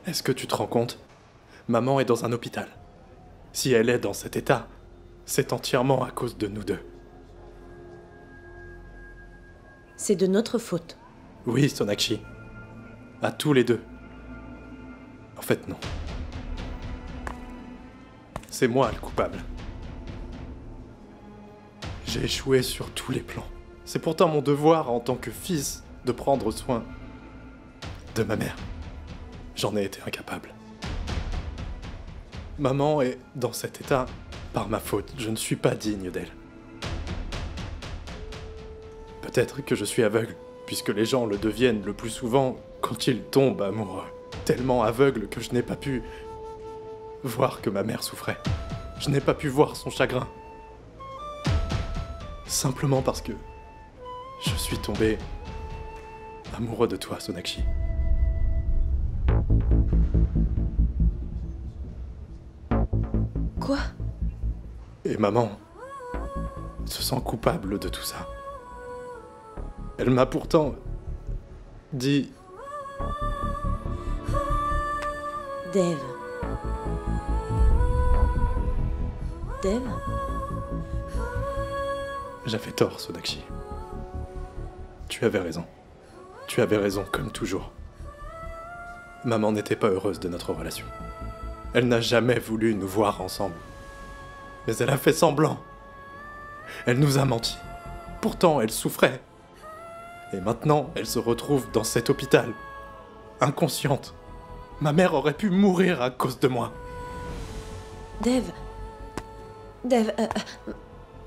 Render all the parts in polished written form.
Est-ce que tu te rends compte? Maman est dans un hôpital. Si elle est dans cet état, c'est entièrement à cause de nous deux. C'est de notre faute. Oui, Sonakshi. À tous les deux. En fait, non. C'est moi le coupable. J'ai échoué sur tous les plans. C'est pourtant mon devoir en tant que fils de prendre soin de ma mère. J'en ai été incapable. Maman est dans cet état par ma faute. Je ne suis pas digne d'elle. Peut-être que je suis aveugle, puisque les gens le deviennent le plus souvent quand ils tombent amoureux. Tellement aveugle que je n'ai pas pu voir que ma mère souffrait. Je n'ai pas pu voir son chagrin. Simplement parce que je suis tombé amoureux de toi, Sonakshi. Quoi? Et maman se sent coupable de tout ça. Elle m'a pourtant dit... Dev. Dev? J'avais tort, Sonakshi. Tu avais raison. Tu avais raison, comme toujours. Maman n'était pas heureuse de notre relation. Elle n'a jamais voulu nous voir ensemble. Mais elle a fait semblant. Elle nous a menti. Pourtant, elle souffrait. Et maintenant, elle se retrouve dans cet hôpital. Inconsciente. Ma mère aurait pu mourir à cause de moi. Dev. Dev,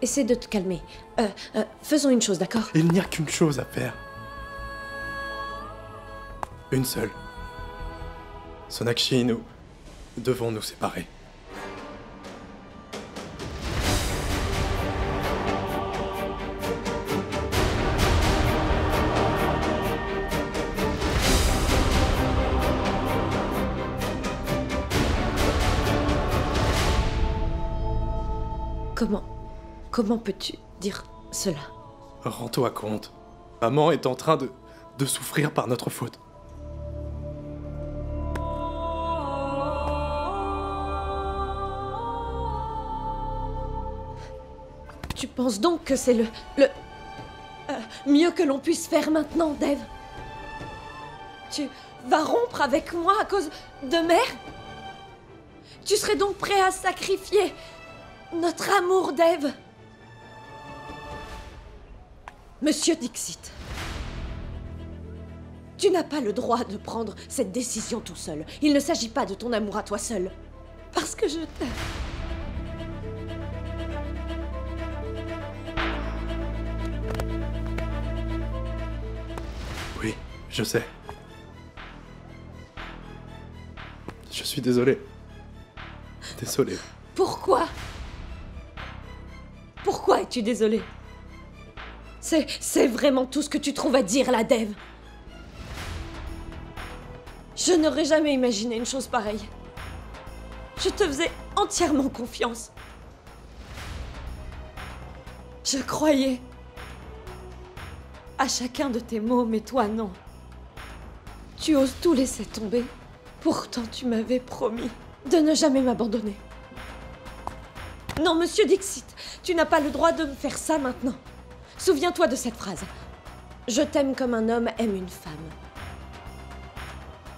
essaie de te calmer. Faisons une chose, d'accord? Il n'y a qu'une chose à faire. Une seule. Sonakshi, nous devons nous séparer. Comment peux-tu dire cela? Rends-toi compte. Maman est en train de souffrir par notre faute. Tu penses donc que c'est le mieux que l'on puisse faire maintenant, Dev? Tu vas rompre avec moi à cause de mère? Tu serais donc prêt à sacrifier notre amour, Dev? Monsieur Dixit, tu n'as pas le droit de prendre cette décision tout seul. Il ne s'agit pas de ton amour à toi seul. Parce que je t'aime. Oui, je sais. Je suis désolé. Désolé. Pourquoi? Pourquoi es-tu désolé? C'est vraiment tout ce que tu trouves à dire, là, Dev? Je n'aurais jamais imaginé une chose pareille. Je te faisais entièrement confiance. Je croyais à chacun de tes mots, mais toi, non. Tu oses tout laisser tomber. Pourtant, tu m'avais promis de ne jamais m'abandonner. Non, monsieur Dixit, tu n'as pas le droit de me faire ça maintenant. Souviens-toi de cette phrase. Je t'aime comme un homme aime une femme.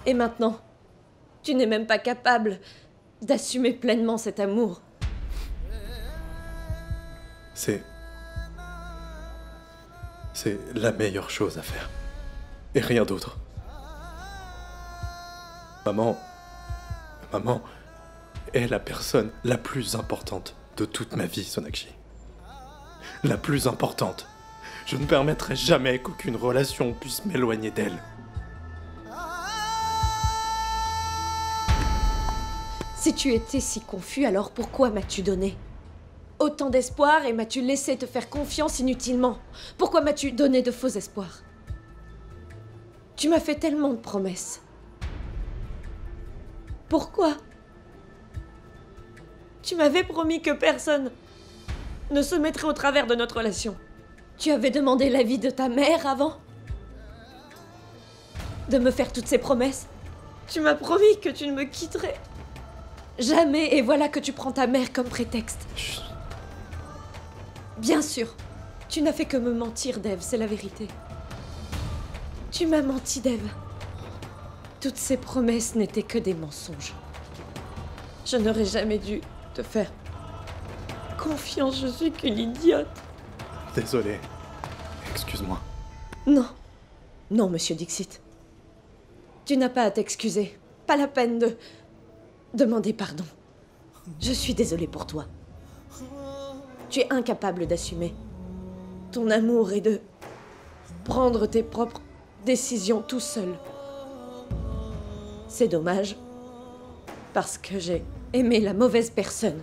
Et maintenant, tu n'es même pas capable d'assumer pleinement cet amour. C'est la meilleure chose à faire. Et rien d'autre. Maman est la personne la plus importante de toute ma vie, Sonakshi. La plus importante. Je ne permettrai jamais qu'aucune relation puisse m'éloigner d'elle. Si tu étais si confus, alors pourquoi m'as-tu donné autant d'espoir et m'as-tu laissé te faire confiance inutilement? Pourquoi m'as-tu donné de faux espoirs? Tu m'as fait tellement de promesses. Pourquoi? Tu m'avais promis que personne ne se mettrait au travers de notre relation. Tu avais demandé l'avis de ta mère avant de me faire toutes ces promesses. Tu m'as promis que tu ne me quitterais jamais, et voilà que tu prends ta mère comme prétexte. Chut. Bien sûr, tu n'as fait que me mentir, Dev, c'est la vérité. Tu m'as menti, Dev. Toutes ces promesses n'étaient que des mensonges. Je n'aurais jamais dû te faire confiance, je suis qu'une idiote. Désolé. Excuse-moi. Non. Non, monsieur Dixit. Tu n'as pas à t'excuser. Pas la peine de demander pardon. Je suis désolée pour toi. Tu es incapable d'assumer ton amour et de prendre tes propres décisions tout seul. C'est dommage, parce que j'ai aimé la mauvaise personne.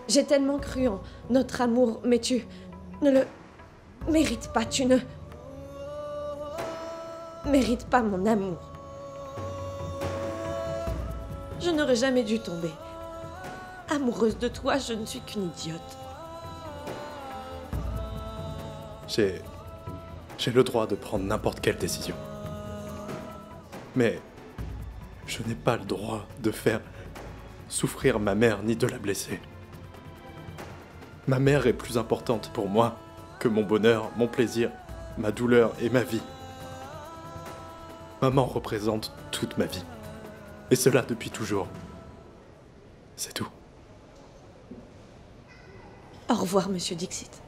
J'ai tellement cru en notre amour, mais tu ne le mérites pas, tu ne mérites pas mon amour. Je n'aurais jamais dû tomber amoureuse de toi, je ne suis qu'une idiote. J'ai le droit de prendre n'importe quelle décision. Mais je n'ai pas le droit de faire souffrir ma mère ni de la blesser. Ma mère est plus importante pour moi que mon bonheur, mon plaisir, ma douleur et ma vie. Maman représente toute ma vie. Et cela depuis toujours. C'est tout. Au revoir, monsieur Dixit.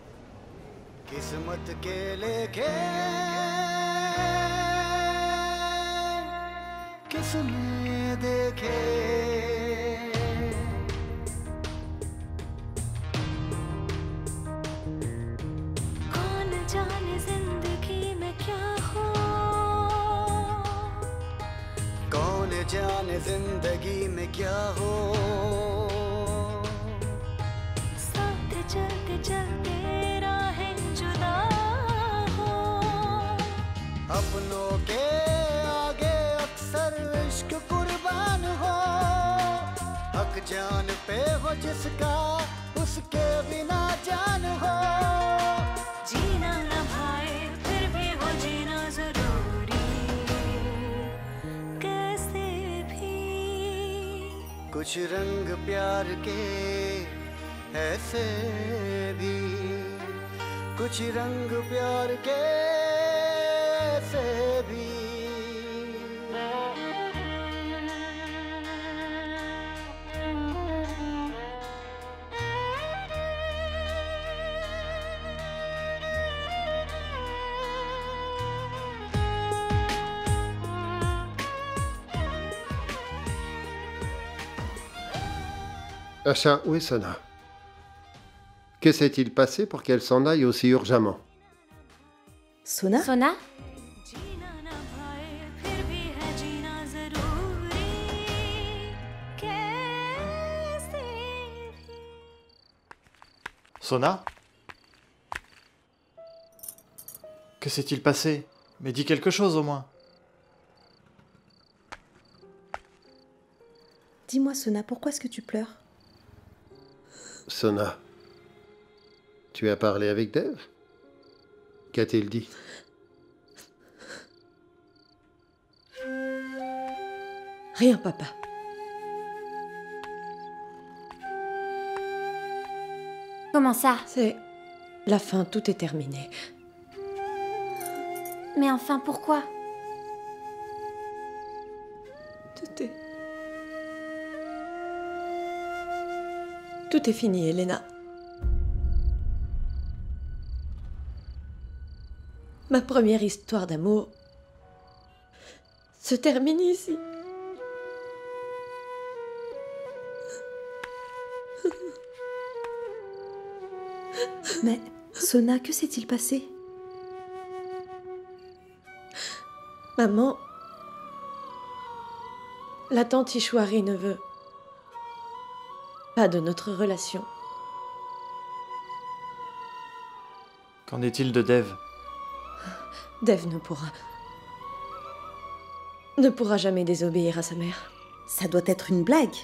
किस्मत के लेके किसने देखे कौन जाने जिंदगी में क्या हो कौन जाने जिंदगी में क्या हो साथ चलते चलते अपनों के आगे अक्सर इश्क कुर्बान हो हक जान पे हो जिसका उसके बिना जान हो जीना न भाए फिर भी हो जीना जरूरी कैसे भी कुछ रंग प्यार के ऐसे भी कुछ रंग प्यार के ऐसे भी Acha, où est Sona? Que s'est-il passé pour qu'elle s'en aille aussi urgemment? Sona? Sona? Sona? Que s'est-il passé? Mais dis quelque chose au moins. Dis-moi, Sona, pourquoi est-ce que tu pleures? Sona, tu as parlé avec Dev? Qu'a-t-il dit? Rien, papa. Comment ça? C'est la fin, tout est terminé. Mais enfin, pourquoi? Tout est fini, Elena. Ma première histoire d'amour se termine ici. Mais, Sona, que s'est-il passé? Maman, la tante Ishwari ne veut pas de notre relation. Qu'en est-il de Dev? Dev ne pourra jamais désobéir à sa mère. Ça doit être une blague.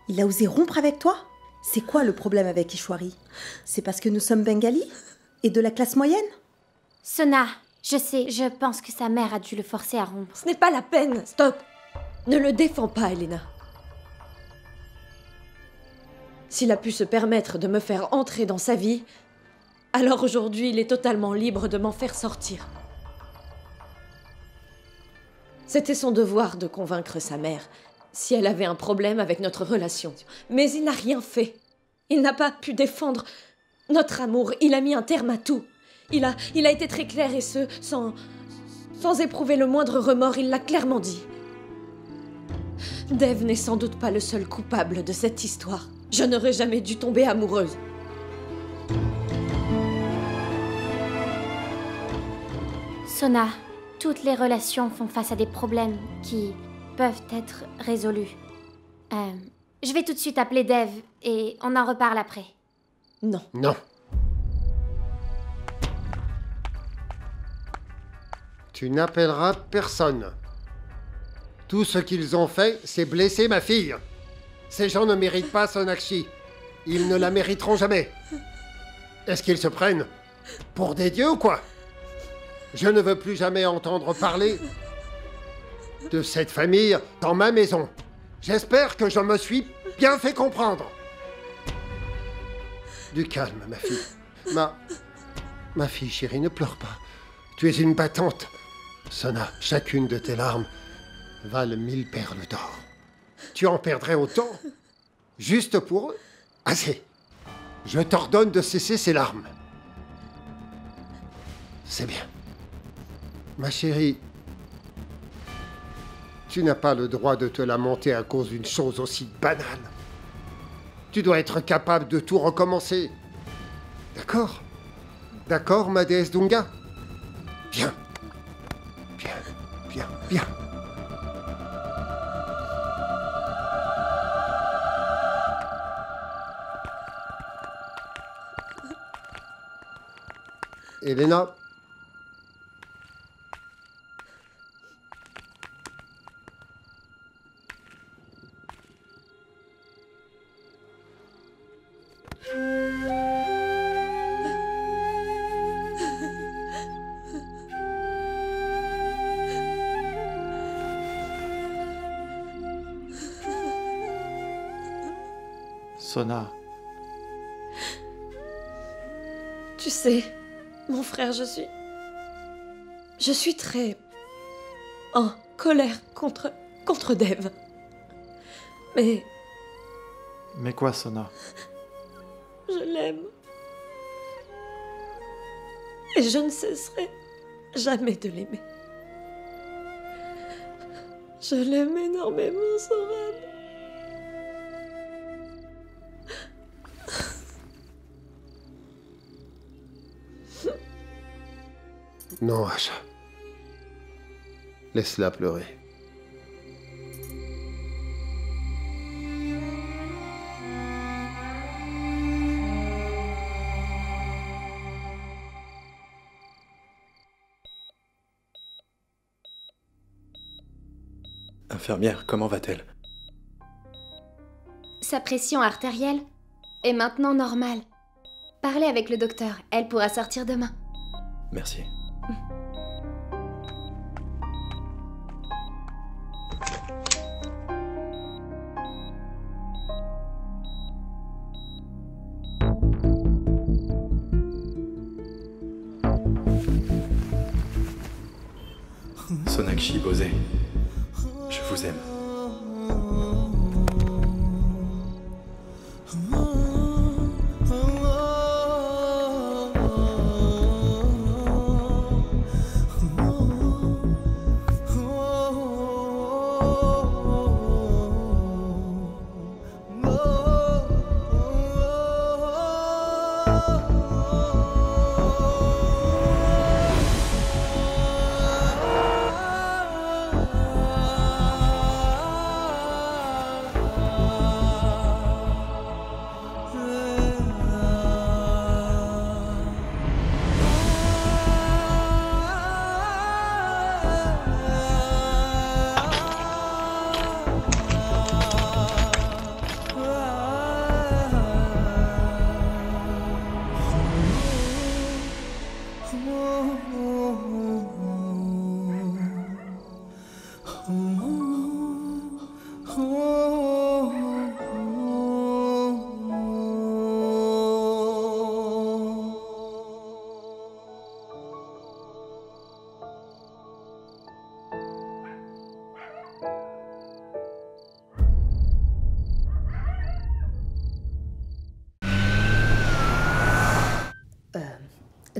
Il a osé rompre avec toi? C'est quoi le problème avec Ishwari? C'est parce que nous sommes bengalis? Et de la classe moyenne? Sona, je sais, je pense que sa mère a dû le forcer à rompre. Ce n'est pas la peine, stop! Ne le défends pas, Elena. S'il a pu se permettre de me faire entrer dans sa vie, alors aujourd'hui, il est totalement libre de m'en faire sortir. C'était son devoir de convaincre sa mère si elle avait un problème avec notre relation. Mais il n'a rien fait. Il n'a pas pu défendre notre amour. Il a mis un terme à tout. Il a été très clair et sans éprouver le moindre remords, il l'a clairement dit. Dev n'est sans doute pas le seul coupable de cette histoire. Je n'aurais jamais dû tomber amoureuse. Sona, toutes les relations font face à des problèmes qui peuvent être résolus. Je vais tout de suite appeler Dev et on en reparle après. Non. Non. Tu n'appelleras personne. Tout ce qu'ils ont fait, c'est blesser ma fille. Ces gens ne méritent pas Sonakshi. Ils ne la mériteront jamais. Est-ce qu'ils se prennent pour des dieux ou quoi? Je ne veux plus jamais entendre parler de cette famille dans ma maison. J'espère que je me suis bien fait comprendre. Du calme, ma fille. Ma fille chérie, ne pleure pas. Tu es une battante. Sona, chacune de tes larmes valent 1000 perles d'or. Tu en perdrais autant? Juste pour eux? Assez. Je t'ordonne de cesser ces larmes. C'est bien. Ma chérie, tu n'as pas le droit de te lamenter à cause d'une chose aussi banale. Tu dois être capable de tout recommencer. D'accord? D'accord, ma déesse Dunga? Bien. Bien, bien, bien. Elena? Sona, Tu sais, mon frère, je suis très en colère contre Dev. Mais mais quoi, Sona? je l'aime. Et je ne cesserai jamais de l'aimer. Je l'aime énormément, Soran. Non, Asha. Laisse-la pleurer. Infirmière, comment va-t-elle? Sa pression artérielle est maintenant normale. Parlez avec le docteur, elle pourra sortir demain. Merci. Sonakshi Bose, je vous aime.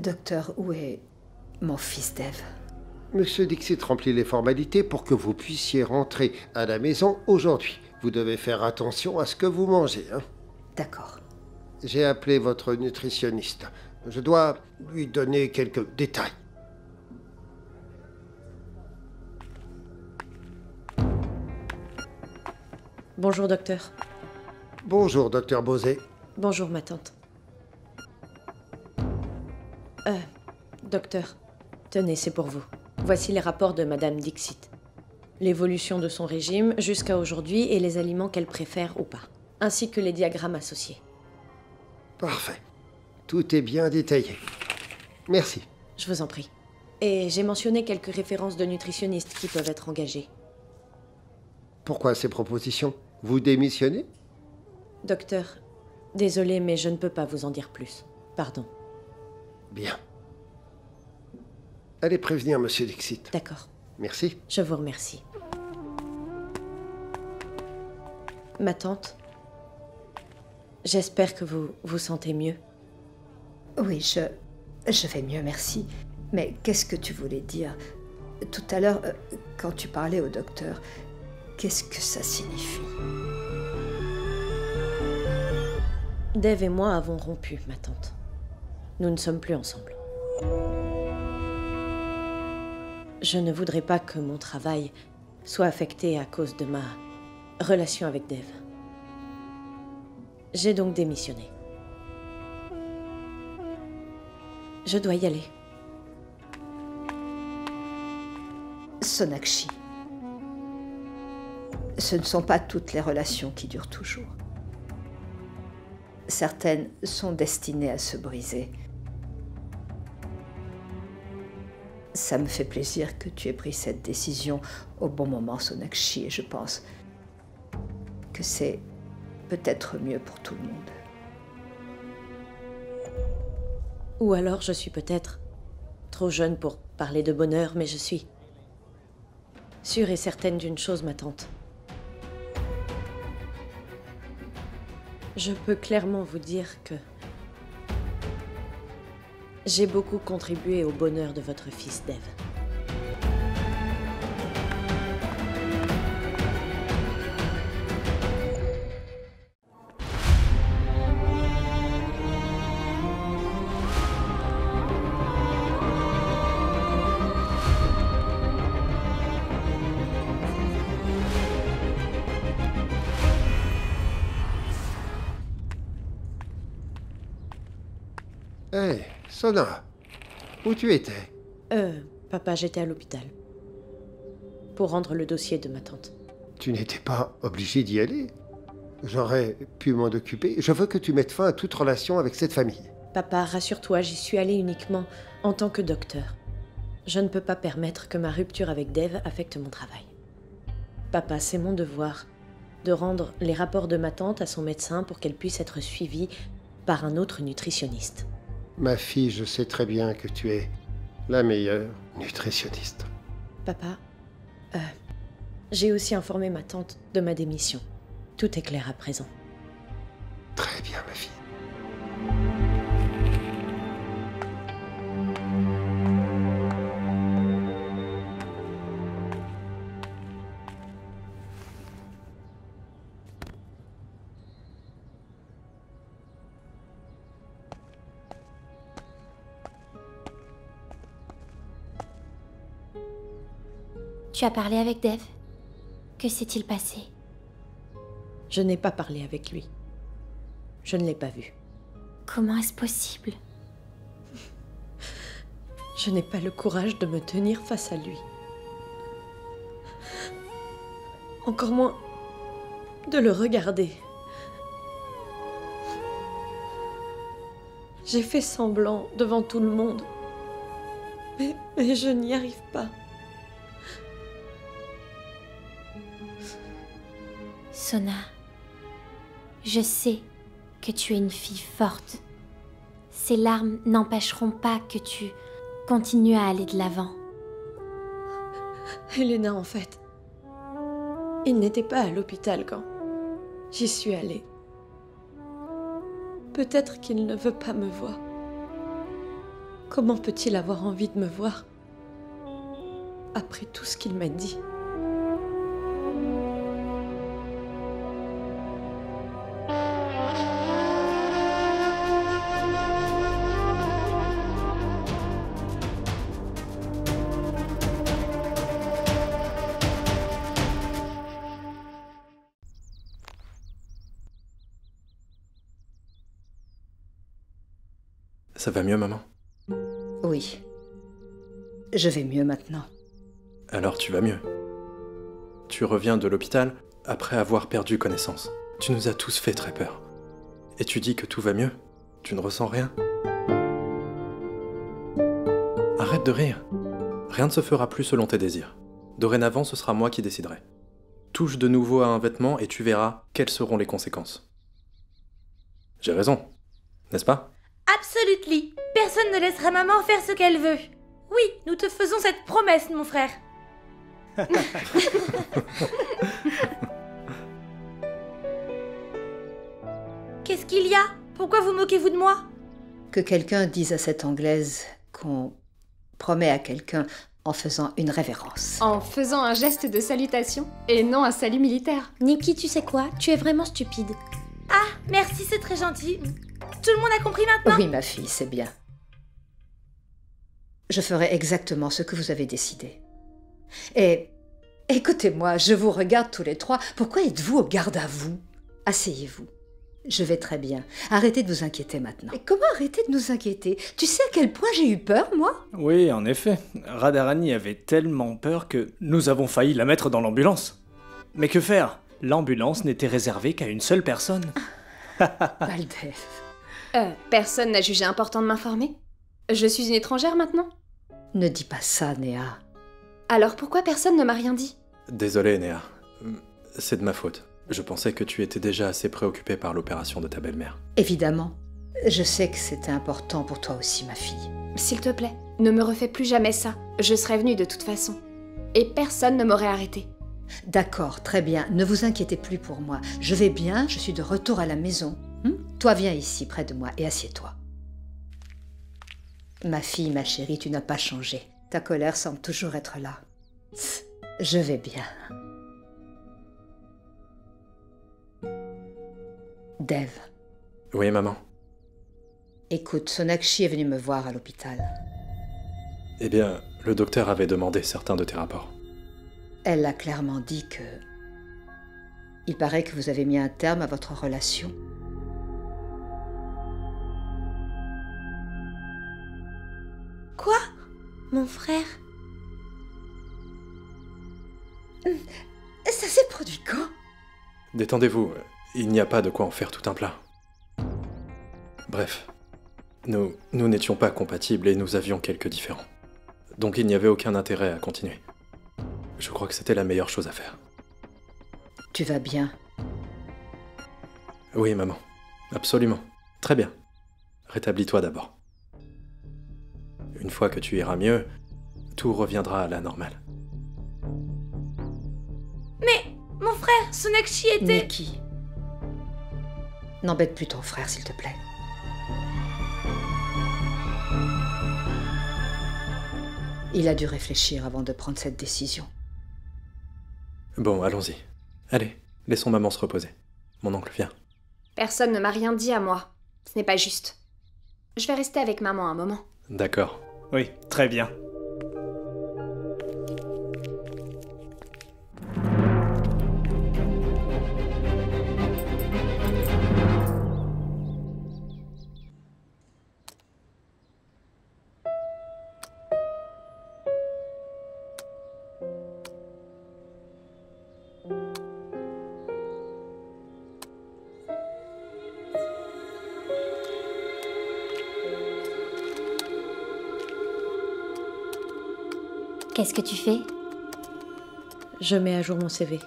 Docteur, où est mon fils Dev? Monsieur Dixit remplit les formalités pour que vous puissiez rentrer à la maison aujourd'hui. Vous devez faire attention à ce que vous mangez, hein. D'accord. J'ai appelé votre nutritionniste. Je dois lui donner quelques détails. Bonjour, docteur. Bonjour, docteur Bosé. Bonjour, ma tante. Docteur, tenez, c'est pour vous. Voici les rapports de Madame Dixit. L'évolution de son régime jusqu'à aujourd'hui et les aliments qu'elle préfère ou pas, ainsi que les diagrammes associés. Parfait. Tout est bien détaillé. Merci. Je vous en prie. Et j'ai mentionné quelques références de nutritionnistes qui peuvent être engagées. Pourquoi ces propositions? Vous démissionnez? Docteur, désolé, mais je ne peux pas vous en dire plus. Pardon. Bien. Allez prévenir Monsieur Dixit. D'accord. Merci. Je vous remercie. Ma tante, j'espère que vous vous sentez mieux. Oui, je vais mieux, merci. Mais qu'est-ce que tu voulais dire? Tout à l'heure, quand tu parlais au docteur, qu'est-ce que ça signifie? Dev et moi avons rompu, ma tante. Nous ne sommes plus ensemble. Je ne voudrais pas que mon travail soit affecté à cause de ma relation avec Dev. J'ai donc démissionné. Je dois y aller. Sonakshi. Ce ne sont pas toutes les relations qui durent toujours. Certaines sont destinées à se briser. Ça me fait plaisir que tu aies pris cette décision au bon moment, Sonakshi, et je pense que c'est peut-être mieux pour tout le monde. Ou alors je suis peut-être trop jeune pour parler de bonheur, mais je suis sûre et certaine d'une chose, ma tante. Je peux clairement vous dire que j'ai beaucoup contribué au bonheur de votre fils Dev. Hé, Sona, où tu étais? Papa, j'étais à l'hôpital pour rendre le dossier de ma tante. Tu n'étais pas obligé d'y aller. J'aurais pu m'en occuper. Je veux que tu mettes fin à toute relation avec cette famille. Papa, rassure-toi, j'y suis allée uniquement en tant que docteur. Je ne peux pas permettre que ma rupture avec Dev affecte mon travail. Papa, c'est mon devoir de rendre les rapports de ma tante à son médecin pour qu'elle puisse être suivie par un autre nutritionniste. Ma fille, je sais très bien que tu es la meilleure nutritionniste. Papa, j'ai aussi informé ma tante de ma démission. Tout est clair à présent. Très bien, ma fille. Tu as parlé avec Dev? Que s'est-il passé? Je n'ai pas parlé avec lui. Je ne l'ai pas vu. Comment est-ce possible? Je n'ai pas le courage de me tenir face à lui. Encore moins de le regarder. J'ai fait semblant devant tout le monde. Mais je n'y arrive pas. Sona, je sais que tu es une fille forte. Ces larmes n'empêcheront pas que tu continues à aller de l'avant. Elena, en fait, il n'était pas à l'hôpital quand j'y suis allée. Peut-être qu'il ne veut pas me voir. Comment peut-il avoir envie de me voir après tout ce qu'il m'a dit? Ça va mieux, maman? Oui. Je vais mieux maintenant. Alors tu vas mieux. Tu reviens de l'hôpital après avoir perdu connaissance. Tu nous as tous fait très peur. Et tu dis que tout va mieux? Tu ne ressens rien? Arrête de rire. Rien ne se fera plus selon tes désirs. Dorénavant, ce sera moi qui déciderai. Touche de nouveau à un vêtement et tu verras quelles seront les conséquences. J'ai raison, n'est-ce pas? Absolutely. Personne ne laissera maman faire ce qu'elle veut. Oui, nous te faisons cette promesse, mon frère. Qu'est-ce qu'il y a? Pourquoi vous moquez-vous de moi? Que quelqu'un dise à cette Anglaise qu'on promet à quelqu'un en faisant une révérence. En faisant un geste de salutation et non un salut militaire. Nikki, tu sais quoi? Tu es vraiment stupide. Ah, merci, c'est très gentil. Tout le monde a compris maintenant? Oui, ma fille, c'est bien. Je ferai exactement ce que vous avez décidé. Et écoutez-moi, je vous regarde tous les trois. Pourquoi êtes-vous au garde à vous? Asseyez-vous. Je vais très bien. Arrêtez de vous inquiéter maintenant. Et comment arrêter de nous inquiéter? Tu sais à quel point j'ai eu peur, moi? Oui, en effet. Radharani avait tellement peur que nous avons failli la mettre dans l'ambulance. Mais que faire? L'ambulance n'était réservée qu'à une seule personne. Baldev. Personne n'a jugé important de m'informer? Je suis une étrangère maintenant? Ne dis pas ça, Néa. Alors pourquoi personne ne m'a rien dit? Désolé, Néa. C'est de ma faute. Je pensais que tu étais déjà assez préoccupée par l'opération de ta belle-mère. Évidemment. Je sais que c'était important pour toi aussi, ma fille. S'il te plaît, ne me refais plus jamais ça. Je serais venue de toute façon. Et personne ne m'aurait arrêtée. D'accord, très bien. Ne vous inquiétez plus pour moi. Je vais bien, je suis de retour à la maison. Toi, viens ici, près de moi, et assieds-toi. Ma fille, ma chérie, tu n'as pas changé. Ta colère semble toujours être là. Je vais bien. Dev. Oui, maman. Écoute, Sonakshi est venu me voir à l'hôpital. Eh bien, le docteur avait demandé certains de tes rapports. Elle a clairement dit que... Il paraît que vous avez mis un terme à votre relation. Quoi? Mon frère? Ça s'est produit quand? Détendez-vous, il n'y a pas de quoi en faire tout un plat. Bref, nous n'étions pas compatibles et nous avions quelques différends. Donc il n'y avait aucun intérêt à continuer. Je crois que c'était la meilleure chose à faire. Tu vas bien? Oui, maman. Absolument. Très bien. Rétablis-toi d'abord. Une fois que tu iras mieux, tout reviendra à la normale. Mais mon frère, Sonakshi était... Nikki. N'embête plus ton frère, s'il te plaît. Il a dû réfléchir avant de prendre cette décision. Bon, allons-y. Allez, laissons maman se reposer. Mon oncle vient. Personne ne m'a rien dit à moi. Ce n'est pas juste. Je vais rester avec maman un moment. D'accord. Oui, très bien. Qu'est-ce que tu fais? Je mets à jour mon CV.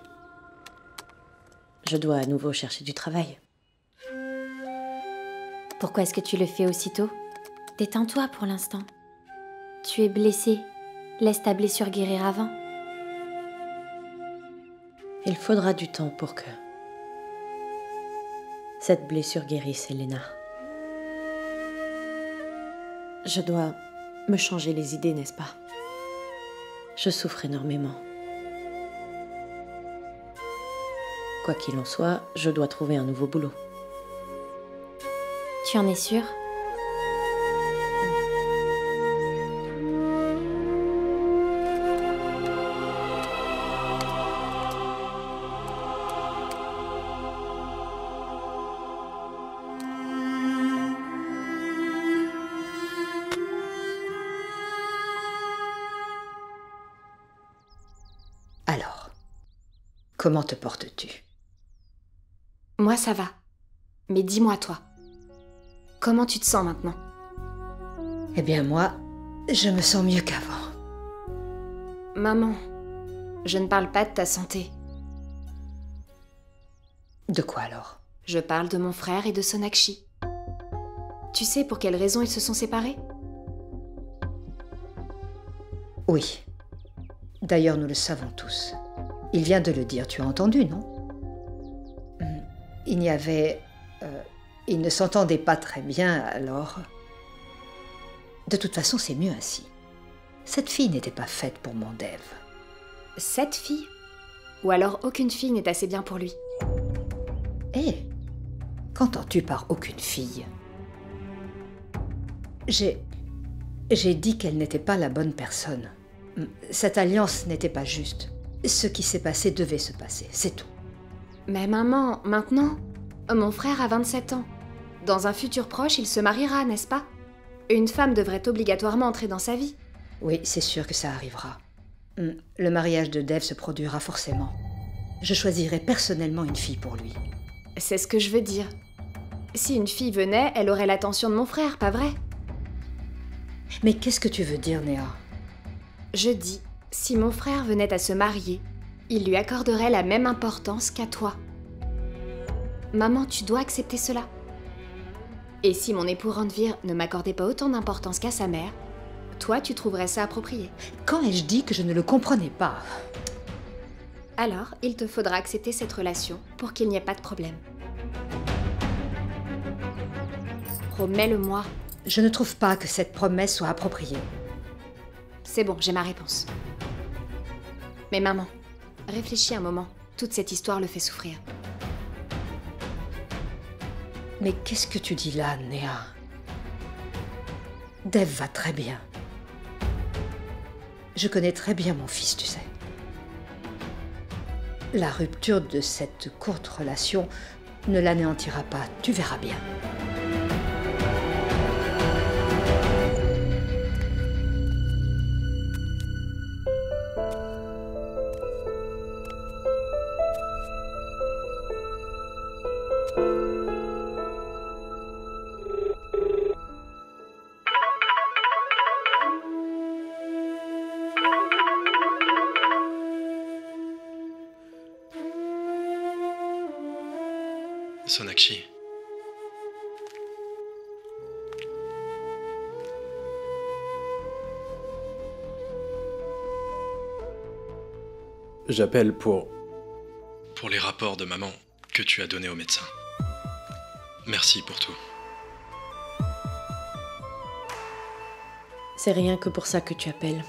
Je dois à nouveau chercher du travail. Pourquoi est-ce que tu le fais aussitôt? Détends-toi pour l'instant. Tu es blessée. Laisse ta blessure guérir avant. Il faudra du temps pour que cette blessure guérisse, Elena. Je dois me changer les idées, n'est-ce pas? Je souffre énormément. Quoi qu'il en soit, je dois trouver un nouveau boulot. Tu en es sûre? Alors, comment te portes-tu? Moi, ça va. Mais dis-moi, toi. Comment tu te sens maintenant? Eh bien, moi, je me sens mieux qu'avant. Maman, je ne parle pas de ta santé. De quoi alors? Je parle de mon frère et de Sonakshi. Tu sais pour quelles raisons ils se sont séparés? Oui. D'ailleurs, nous le savons tous. Il vient de le dire, tu as entendu, non? Il n'y avait... ils ne s'entendaient pas très bien, alors... De toute façon, c'est mieux ainsi. Cette fille n'était pas faite pour mon Dev. Cette fille? Ou alors aucune fille n'est assez bien pour lui? Hé, qu'entends-tu par aucune fille? J'ai dit qu'elle n'était pas la bonne personne. Cette alliance n'était pas juste. Ce qui s'est passé devait se passer, c'est tout. Mais maman, maintenant, mon frère a 27 ans. Dans un futur proche, il se mariera, n'est-ce pas? Une femme devrait obligatoirement entrer dans sa vie. Oui, c'est sûr que ça arrivera. Le mariage de Dev se produira forcément. Je choisirai personnellement une fille pour lui. C'est ce que je veux dire. Si une fille venait, elle aurait l'attention de mon frère, pas vrai? Mais qu'est-ce que tu veux dire, Néa? Je dis, si mon frère venait à se marier, il lui accorderait la même importance qu'à toi. Maman, tu dois accepter cela. Et si mon époux Randvir ne m'accordait pas autant d'importance qu'à sa mère, toi, tu trouverais ça approprié. Quand ai-je dit que je ne le comprenais pas? Alors, il te faudra accepter cette relation pour qu'il n'y ait pas de problème. Promets-le-moi. Je ne trouve pas que cette promesse soit appropriée. C'est bon, j'ai ma réponse. Mais maman, réfléchis un moment. Toute cette histoire le fait souffrir. Mais qu'est-ce que tu dis là, Néa? Dev va très bien. Je connais très bien mon fils, tu sais. La rupture de cette courte relation ne l'anéantira pas, tu verras bien. Sonakshi. J'appelle pour les rapports de maman que tu as donnés au médecin. Merci pour tout. C'est rien que pour ça que tu appelles.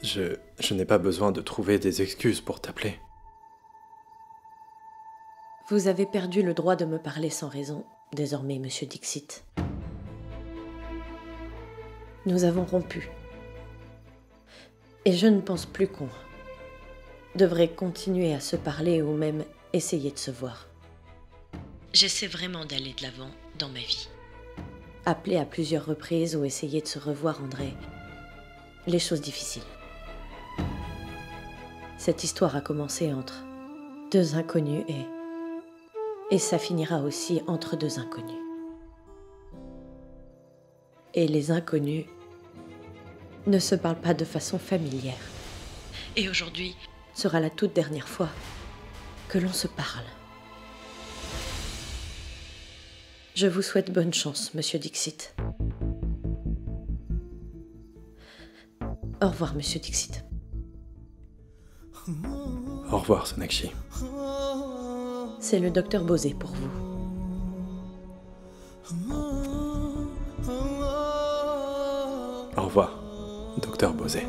Je n'ai pas besoin de trouver des excuses pour t'appeler. Vous avez perdu le droit de me parler sans raison, désormais, monsieur Dixit. Nous avons rompu. Et je ne pense plus qu'on devrait continuer à se parler ou même essayer de se voir. J'essaie vraiment d'aller de l'avant dans ma vie. Appeler à plusieurs reprises ou essayer de se revoir rendrait les choses difficiles. Cette histoire a commencé entre deux inconnus et ça finira aussi entre deux inconnus. Et les inconnus ne se parlent pas de façon familière. Et aujourd'hui sera la toute dernière fois que l'on se parle. Je vous souhaite bonne chance, monsieur Dixit. Au revoir, monsieur Dixit. Au revoir, Sonakshi. C'est le docteur Bosé pour vous. revoir, docteur Bosé.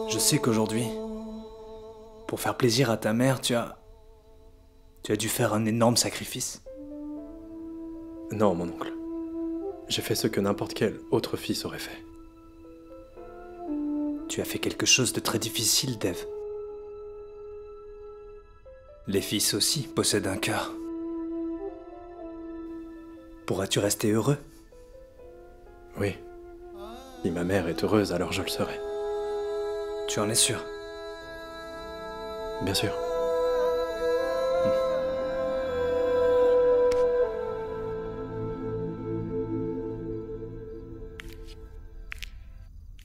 Je sais qu'aujourd'hui, pour faire plaisir à ta mère, tu as dû faire un énorme sacrifice. Non, mon oncle. J'ai fait ce que n'importe quel autre fils aurait fait. Tu as fait quelque chose de très difficile, Dev. Les fils aussi possèdent un cœur. Pourras-tu rester heureux? Oui. Si ma mère est heureuse, alors je le serai. Tu en es sûr? Bien sûr.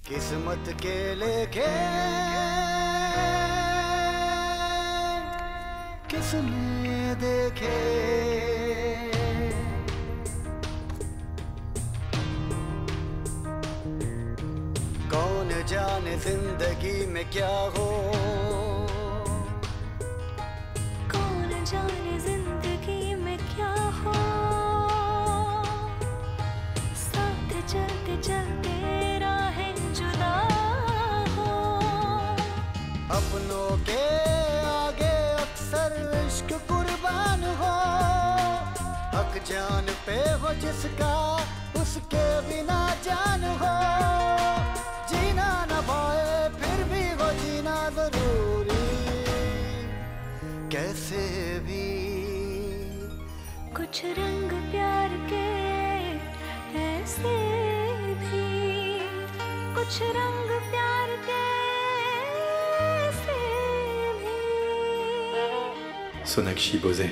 किस्मत के लेके किसने देखे कौन जाने जिंदगी में क्या हो कौन जाने जिंदगी में क्या हो साथ चलते चलते राहें जुदा हो अपनों के आगे अक्सर इश्क कुर्बान हो हक जान पे हो जिसका उसके बिना जान हो जीना न पाए फिर भी वो जीना जरूरी कैसे भी कुछ रंग प्यार के ऐसे भी कुछ रंग प्यार के ऐसे भी Sonakshi Bosé,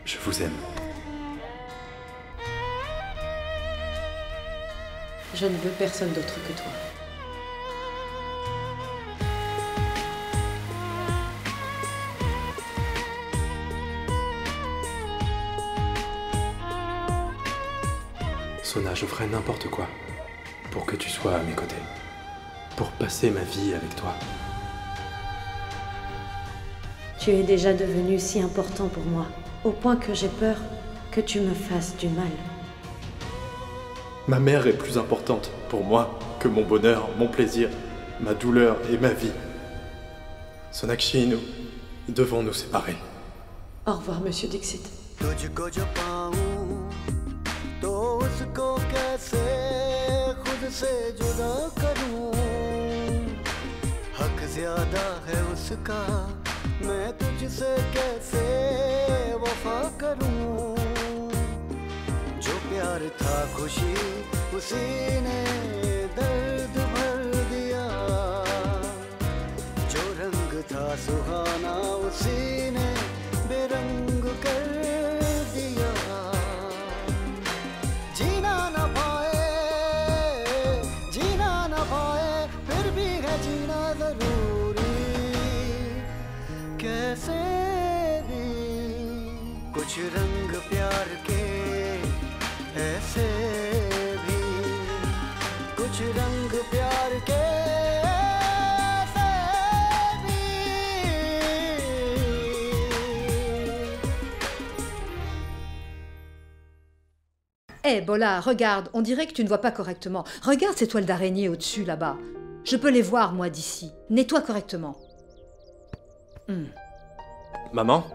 je vous aime. Je ne veux personne d'autre que toi. Sona, je ferai n'importe quoi pour que tu sois à mes côtés. Pour passer ma vie avec toi. Tu es déjà devenu si important pour moi, au point que j'ai peur que tu me fasses du mal. Ma mère est plus importante pour moi que mon bonheur, mon plaisir, ma douleur et ma vie. Sonakshi, nous devons nous séparer. Au revoir, monsieur Dixit. तुझको जो पाऊं तो उसको कैसे खुद से जुदा करूं हक ज्यादा है उसका मैं तुझसे कैसे वफा करूं जो प्यार था खुशी उसी ने दर्द भर दिया जो रंग था सुहाना उसी ने बेरंग कर दिया जीना न पाए फिर भी है जीना जरूरी कैसे भी कुछ रंग प्यार के ऐसे भी कुछ रंग प्यार के ऐसे भी Eh, Bola, regarde, on dirait que tu ne vois pas correctement. Regarde ces toiles d'araignée au-dessus, là-bas. Je peux les voir, moi, d'ici. Nettoie correctement. Maman?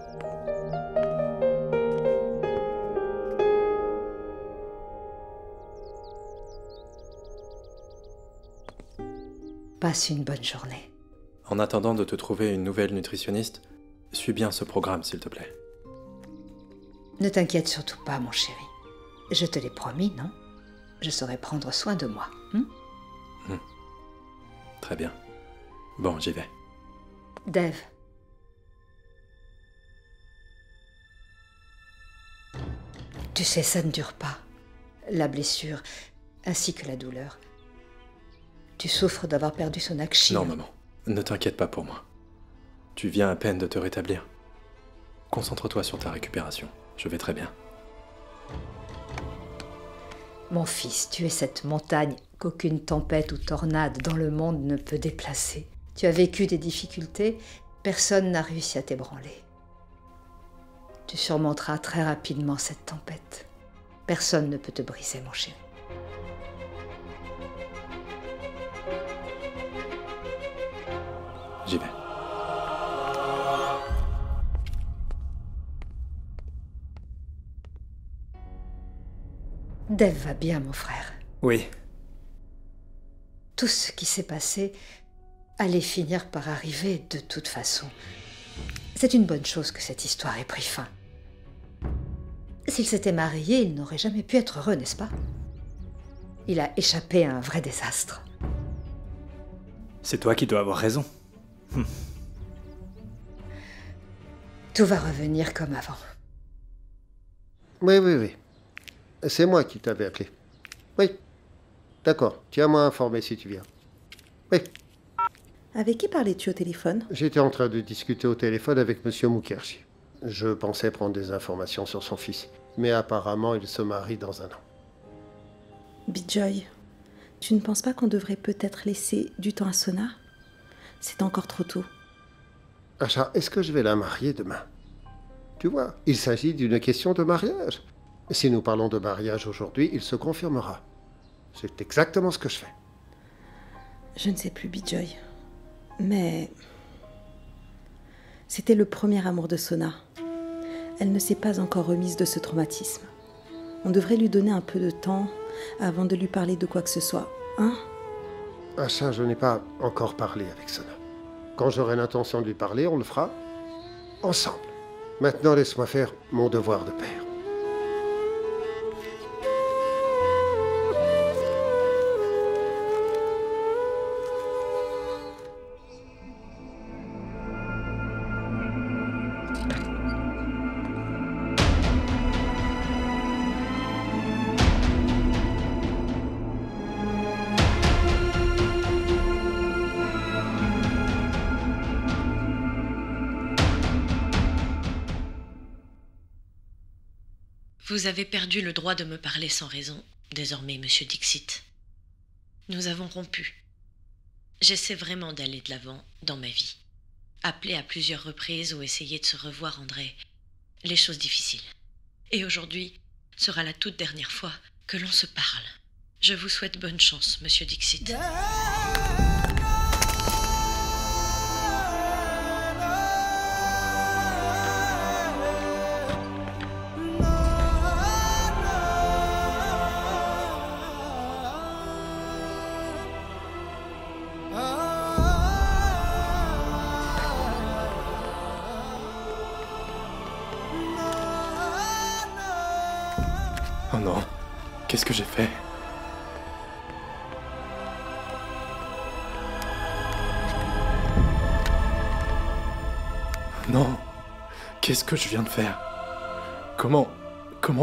Passe une bonne journée. En attendant de te trouver une nouvelle nutritionniste, suis bien ce programme, s'il te plaît. Ne t'inquiète surtout pas, mon chéri. Je te l'ai promis, non? Je saurai prendre soin de moi. Très bien. Bon, j'y vais. Dev. Tu sais, ça ne dure pas. La blessure, ainsi que la douleur. Tu souffres d'avoir perdu Sonakshi. Non, maman. Ne t'inquiète pas pour moi. Tu viens à peine de te rétablir. Concentre-toi sur ta récupération. Je vais très bien. Mon fils, tu es cette montagne qu'aucune tempête ou tornade dans le monde ne peut déplacer. Tu as vécu des difficultés, personne n'a réussi à t'ébranler. Tu surmonteras très rapidement cette tempête. Personne ne peut te briser, mon chéri. J'y vais. Dave va bien, mon frère. Oui. Tout ce qui s'est passé allait finir par arriver de toute façon. C'est une bonne chose que cette histoire ait pris fin. S'il s'était marié, il n'aurait jamais pu être heureux, n'est-ce pas? Il a échappé à un vrai désastre. C'est toi qui dois avoir raison. Tout va revenir comme avant. Oui. C'est moi qui t'avais appelé. Oui. D'accord, tiens-moi informé si tu viens. Oui. Avec qui parlais-tu au téléphone? J'étais en train de discuter au téléphone avec Monsieur Mukherjee. Je pensais prendre des informations sur son fils, mais apparemment il se marie dans un an. Bijoy, tu ne penses pas qu'on devrait peut-être laisser du temps à Sona? C'est encore trop tôt. Asha, est-ce que je vais la marier demain? Tu vois, il s'agit d'une question de mariage. Si nous parlons de mariage aujourd'hui, il se confirmera. C'est exactement ce que je fais. Je ne sais plus, Bijoy. Mais c'était le premier amour de Sona. Elle ne s'est pas encore remise de ce traumatisme. On devrait lui donner un peu de temps avant de lui parler de quoi que ce soit, hein? Asha, je n'ai pas encore parlé avec Sona. Quand j'aurai l'intention de lui parler, on le fera ensemble. Maintenant, laisse-moi faire mon devoir de père. Vous avez perdu le droit de me parler sans raison, désormais, monsieur Dixit. Nous avons rompu. J'essaie vraiment d'aller de l'avant dans ma vie. Appeler à plusieurs reprises ou essayer de se revoir rendrait les choses difficiles. Et aujourd'hui sera la toute dernière fois que l'on se parle. Je vous souhaite bonne chance, monsieur Dixit. Oh non, qu'est-ce que j'ai fait? Non, qu'est-ce que je viens de faire? Comment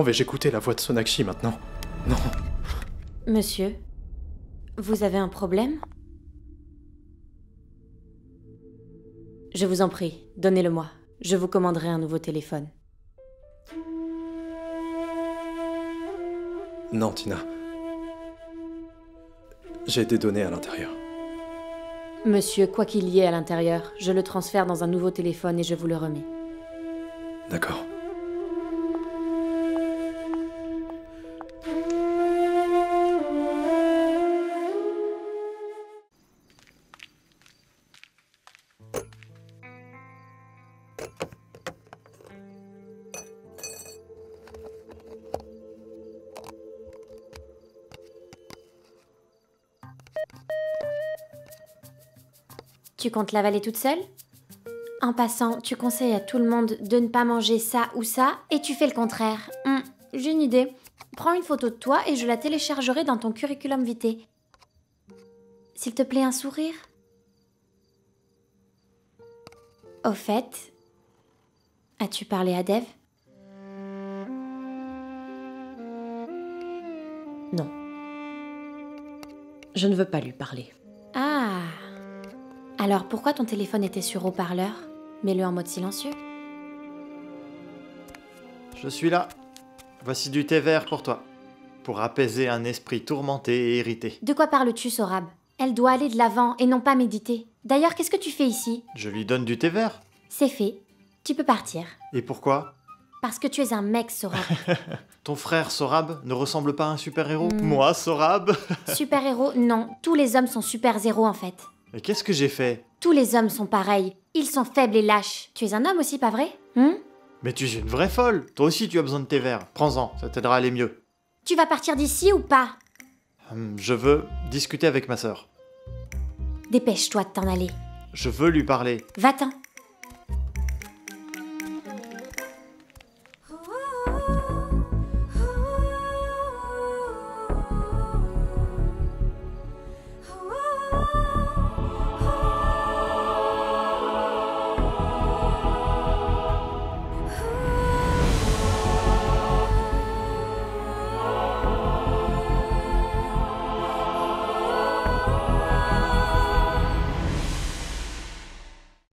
vais-je écouter la voix de Sonakshi maintenant? Non. Monsieur, vous avez un problème? Je vous en prie, donnez-le-moi. Je vous commanderai un nouveau téléphone. Non, Tina. J'ai des données à l'intérieur. Monsieur, quoi qu'il y ait à l'intérieur, je le transfère dans un nouveau téléphone et je vous le remets. D'accord. Tu comptes l'avaler toute seule? En passant, tu conseilles à tout le monde de ne pas manger ça ou ça, et tu fais le contraire. J'ai une idée. Prends une photo de toi et je la téléchargerai dans ton curriculum vitae. S'il te plaît, un sourire? Au fait, as-tu parlé à Dev? Non. Je ne veux pas lui parler. Ah. Alors pourquoi ton téléphone était sur haut-parleur? Mets-le en mode silencieux. Je suis là. Voici du thé vert pour toi. pour apaiser un esprit tourmenté et irrité. De quoi parles-tu, Sorab? Elle doit aller de l'avant et non pas méditer. D'ailleurs, qu'est-ce que tu fais ici? Je lui donne du thé vert. C'est fait. Tu peux partir. Et pourquoi? Parce que tu es un mec, Sorab. Ton frère Sorab ne ressemble pas à un super-héros? Moi, Sorab? Super-héros, non. Tous les hommes sont super-zéros, en fait. Mais qu'est-ce que j'ai fait? Tous les hommes sont pareils. Ils sont faibles et lâches. Tu es un homme aussi, pas vrai? Mais tu es une vraie folle. Toi aussi, tu as besoin de thé vert. Prends-en, ça t'aidera à aller mieux. Tu vas partir d'ici ou pas? Je veux discuter avec ma sœur. Dépêche-toi de t'en aller. Je veux lui parler. Va-t'en.